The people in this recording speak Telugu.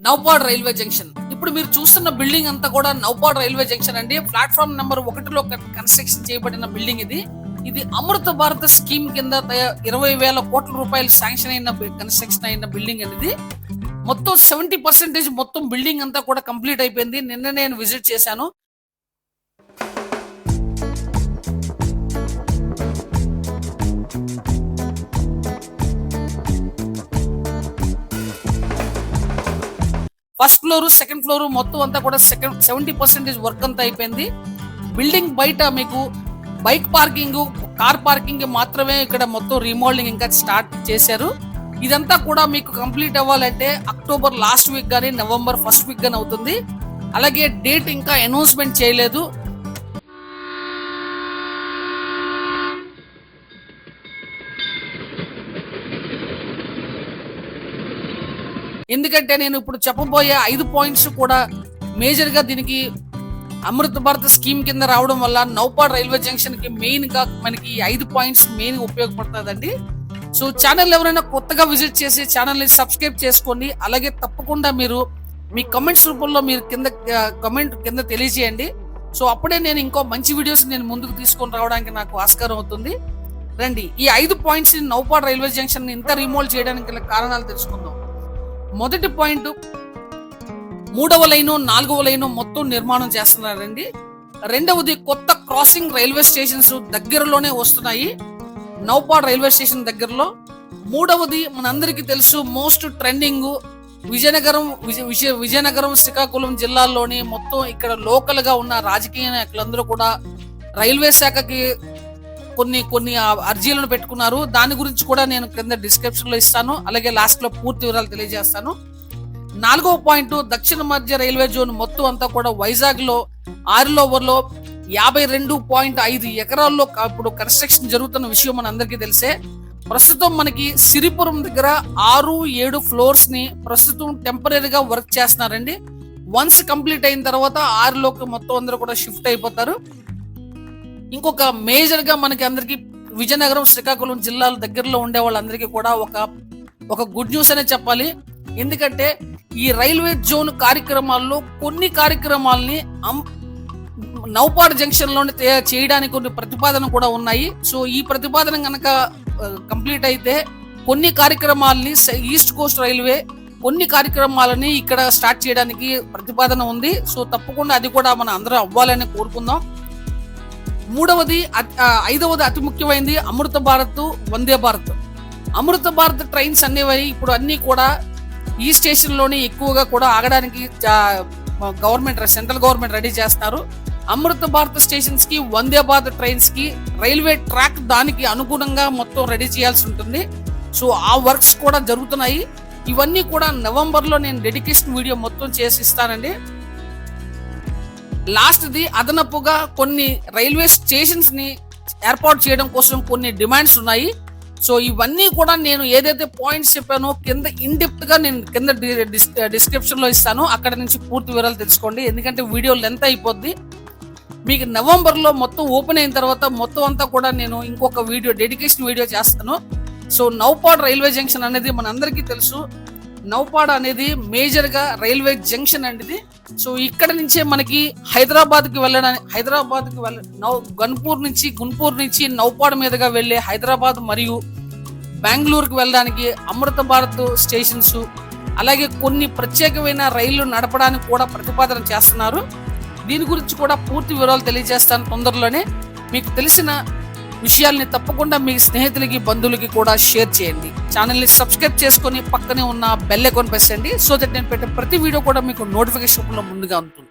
నౌపాడ్ రైల్వే జంక్షన్. ఇప్పుడు మీరు చూస్తున్న బిల్డింగ్ అంతా కూడా నౌపాడ్ రైల్వే జంక్షన్ అండి. ప్లాట్ఫామ్ నెంబర్ 1లో కన్స్ట్రక్షన్ చేయబడిన బిల్డింగ్ ఇది. ఇది అమృత భారత్ స్కీమ్ కింద 20,000 కోట్ల రూపాయలు శాంక్షన్ అయిన కన్స్ట్రక్షన్ అయిన బిల్డింగ్ అనేది. మొత్తం 70% మొత్తం బిల్డింగ్ అంతా కూడా కంప్లీట్ అయిపోయింది. నిన్న నేను విజిట్ చేశాను. ఫస్ట్ ఫ్లోర్, సెకండ్ ఫ్లోర్ మొత్తం అంతా కూడా 70% వర్క్ అంతా అయిపోయింది. బిల్డింగ్ బయట మీకు బైక్ పార్కింగ్, కార్ పార్కింగ్ మాత్రమే ఇక్కడ మొత్తం రీమోడలింగ్ ఇంకా స్టార్ట్ చేశారు. ఇదంతా కూడా మీకు కంప్లీట్ అవ్వాలంటే అక్టోబర్ లాస్ట్ వీక్ గానీ నవంబర్ ఫస్ట్ వీక్ గానీ అవుతుంది. అలాగే డేట్ ఇంకా అనౌన్స్మెంట్ చేయలేదు. ఎందుకంటే నేను ఇప్పుడు చెప్పబోయే 5 పాయింట్స్ కూడా మేజర్ గా దీనికి అమృత భారత్ స్కీమ్ కింద రావడం వల్ల నౌపాడ్ రైల్వే జంక్షన్ కి మెయిన్ గా మనకి 5 పాయింట్స్ మెయిన్ ఉపయోగపడుతుందండి. సో ఛానల్ ఎవరైనా కొత్తగా విజిట్ చేసి ఛానల్ ని సబ్స్క్రైబ్ చేసుకోండి. అలాగే తప్పకుండా మీరు మీ కమెంట్స్ రూపంలో మీరు కమెంట్ కింద తెలియజేయండి. సో అప్పుడే నేను ఇంకో మంచి వీడియోస్ నేను ముందుకు తీసుకొని రావడానికి నాకు ఆస్కారం అవుతుంది. రండి, ఈ 5 పాయింట్స్ నౌపాడ్ రైల్వే జంక్షన్ ఇంత రిమోల్డ్ చేయడానికి కారణాలు తెలుసుకుందాం. మొదటి పాయింట్, 3వ లైను 4వ లైను మొత్తం నిర్మాణం చేస్తున్నారండి. రెండవది, కొత్త క్రాసింగ్ రైల్వే స్టేషన్స్ దగ్గరలోనే వస్తున్నాయి నౌపాడ్ రైల్వే స్టేషన్ దగ్గరలో. మూడవది, మనందరికీ తెలుసు మోస్ట్ ట్రెండింగ్ విజయనగరం శ్రీకాకుళం జిల్లాల్లోని మొత్తం ఇక్కడ లోకల్ గా ఉన్న రాజకీయ నాయకులందరూ కూడా రైల్వే శాఖకి కొన్ని అర్జీలను పెట్టుకున్నారు. దాని గురించి కూడా నేను కింద డిస్క్రిప్షన్ లో ఇస్తాను. అలాగే లాస్ట్ లో పూర్తి వివరాలు తెలియజేస్తాను. 4వ పాయింట్, దక్షిణ మధ్య రైల్వే జోన్ మొత్తం అంతా కూడా వైజాగ్ లో 6 ఓవర్లో 52.5 ఎకరాల్లో ఇప్పుడు కన్స్ట్రక్షన్ జరుగుతున్న విషయం మన అందరికీ తెలిసే. ప్రస్తుతం మనకి సిరిపురం దగ్గర 6-7 ఫ్లోర్స్ ని ప్రస్తుతం టెంపరీగా వర్క్ చేస్తున్నారండి. వన్స్ కంప్లీట్ అయిన తర్వాత 6లోకి మొత్తం అందరూ కూడా షిఫ్ట్ అయిపోతారు. ఇంకొక మేజర్ గా మనకి అందరికి విజయనగరం శ్రీకాకుళం జిల్లాల దగ్గరలో ఉండే వాళ్ళందరికీ కూడా ఒక గుడ్ న్యూస్ అనే చెప్పాలి. ఎందుకంటే ఈ రైల్వే జోన్ కార్యక్రమాల్లో కొన్ని కార్యక్రమాలని నౌపాడ్ జంక్షన్ లోనే చేయడానికి కొన్ని ప్రతిపాదన కూడా ఉన్నాయి. సో ఈ ప్రతిపాదన కనుక కంప్లీట్ అయితే కొన్ని కార్యక్రమాలని ఈస్ట్ కోస్ట్ రైల్వే కొన్ని కార్యక్రమాలని ఇక్కడ స్టార్ట్ చేయడానికి ప్రతిపాదన ఉంది. సో తప్పకుండా అది కూడా మన అందరం అవ్వాలని కోరుకుందాం. మూడవది, 5వది అతి ముఖ్యమైనది అమృత భారత్, వందే భారత్. అమృత భారత్ ట్రైన్స్ అనేవి ఇప్పుడు అన్ని కూడా ఈ స్టేషన్ లోనే ఎక్కువగా కూడా ఆగడానికి సెంట్రల్ గవర్నమెంట్ రెడీ చేస్తున్నారు. అమృత భారత్ స్టేషన్స్ కి, వందే భారత్ ట్రైన్స్ కి రైల్వే ట్రాక్ దానికి అనుగుణంగా మొత్తం రెడీ చేయాల్సి ఉంటుంది. సో ఆ వర్క్స్ కూడా జరుగుతున్నాయి. ఇవన్నీ కూడా నవంబర్ లో నేను డెడికేషన్ వీడియో మొత్తం చేసి ఇస్తానండి. లాస్ట్ది, అదనపుగా కొన్ని రైల్వే స్టేషన్స్ ని ఏర్పాటు చేయడం కోసం కొన్ని డిమాండ్స్ ఉన్నాయి. సో ఇవన్నీ కూడా నేను ఏదైతే పాయింట్స్ చెప్పానో కింద ఇన్ డెప్త్ గా నేను కింద డిస్క్రిప్షన్ లో ఇస్తాను. అక్కడ నుంచి పూర్తి వివరాలు తెలుసుకోండి. ఎందుకంటే వీడియో లెంత్ అయిపోద్ది. మీకు నవంబర్ లో మొత్తం ఓపెన్ అయిన తర్వాత మొత్తం అంతా కూడా నేను ఇంకొక వీడియో డెడికేషన్ వీడియో చేస్తాను. సో నౌపాడ్ రైల్వే జంక్షన్ అనేది మనందరికీ తెలుసు. నౌపాడ్ అనేది మేజర్ గా రైల్వే జంక్షన్ అండి. సో ఇక్కడ నుంచే మనకి హైదరాబాద్ కి గున్పూర్ నుంచి నౌపాడ్ మీదుగా వెళ్లే హైదరాబాద్ మరియు బెంగళూరుకి వెళ్ళడానికి అమృత భారత్ స్టేషన్స్, అలాగే కొన్ని ప్రత్యేకమైన రైళ్లు నడపడానికి కూడా ప్రతిపాదన చేస్తున్నారు. దీని గురించి కూడా పూర్తి వివరాలు తెలియజేస్తాను తొందరలోనే. మీకు తెలిసిన విషయాల్ని తప్పకుండా మీ స్నేహితులకి, బంధువులకి కూడా షేర్ చేయండి. ఛానల్ని సబ్స్క్రైబ్ చేసుకొని పక్కనే ఉన్న బెల్ ఐకాన్ ప్రెస్ చేయండి. సో దట్ నేను పెట్టే ప్రతి వీడియో కూడా మీకు నోటిఫికేషన్ రూపంలో ముందుగా ఉంటుంది.